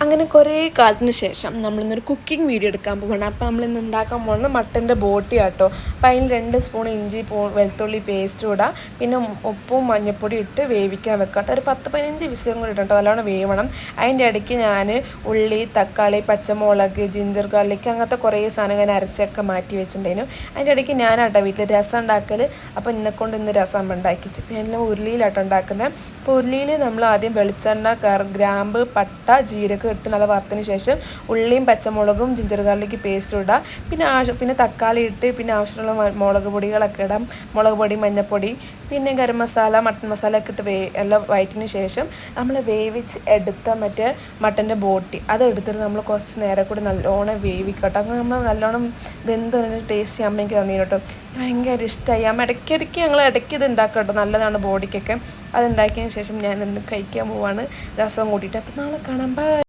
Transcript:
അങ്ങനെ കുറേ കാലത്തിന് ശേഷം നമ്മളിന്നൊരു കുക്കിംഗ് വീഡിയോ എടുക്കാൻ പോകണം. അപ്പോൾ നമ്മളിന്ന് ഉണ്ടാക്കാൻ പോകുന്നത് മട്ടൻ്റെ ബോട്ടി ആട്ടോ. അപ്പോൾ അതിൽ 2 സ്പൂൺ ഇഞ്ചി വെളുത്തുള്ളി പേസ്റ്റ് ഇടാം, പിന്നെ ഉപ്പും മഞ്ഞൾപ്പൊടി ഇട്ട് വേവിക്കാൻ വെക്കാം. ഒരു 10-15 വിസിലും കൂടി ഇട്ടോ, നല്ലോണം വേവണം. അതിൻ്റെ ഇടയ്ക്ക് ഞാൻ ഉള്ളി, തക്കാളി, പച്ചമുളക്, ജിഞ്ചർ ഗാർലിക് അങ്ങനത്തെ കുറേ സാധനം ഞാൻ അരച്ചൊക്കെ മാറ്റി വെച്ചിട്ടുണ്ടായിരുന്നു. അതിൻ്റെ ഇടയ്ക്ക് ഞാനാട്ടോ വീട്ടിൽ രസം ഉണ്ടാക്കൽ. അപ്പോൾ എന്നെക്കൊണ്ട് ഇന്ന് രസം ഉണ്ടാക്കിച്ച്. പിന്നെ എല്ലാം ഉരുളിയിലാട്ടോ ഉണ്ടാക്കുന്നത്. അപ്പോൾ ഉരുളിയിൽ നമ്മൾ ആദ്യം വെളിച്ചെണ്ണ, ഗ്രാമ്പ്, പട്ട, ജീരകം ഇട്ട് നല്ല വറുത്തതിന് ശേഷം ഉള്ളിയും പച്ചമുളകും ജിഞ്ചർ ഗാർലിക് പേസ്റ്റും ഇടാം. പിന്നെ തക്കാളി ഇട്ട് പിന്നെ ആവശ്യമുള്ള മുളക് പൊടികളൊക്കെ ഇടാം. മുളക് പൊടി, മഞ്ഞൾപ്പൊടി, പിന്നെ ഗരം മസാല, മട്ടൻ മസാല ഒക്കെ ഇട്ട് എല്ലാം വഴറ്റിന് ശേഷം നമ്മൾ വേവിച്ച് എടുത്ത മട്ടൻ്റെ ബോട്ടി അത് എടുത്തിട്ട് നമ്മൾ കുറച്ച് നേരം കൂടി നല്ലോണം വേവിക്കട്ടോ. അങ്ങനെ നമ്മൾ നല്ലോണം വെന്തൊരു ടേസ്റ്റ് അമ്മയ്ക്ക് തന്നീന് കേട്ടോ. ഭയങ്കര ഇഷ്ടമായി. അമ്മ ഇടയ്ക്കിടയ്ക്ക് ഞങ്ങൾ ഇടയ്ക്ക് ഇത് ഉണ്ടാക്കാം കേട്ടോ, നല്ലതാണ് ബോഡിക്കൊക്കെ. അത് ഉണ്ടാക്കിയതിന് ശേഷം ഞാൻ ഇന്ന് കഴിക്കാൻ പോവാണ് രസം കൂട്ടിയിട്ട്. അപ്പോൾ നാളെ കാണാം. ബൈ.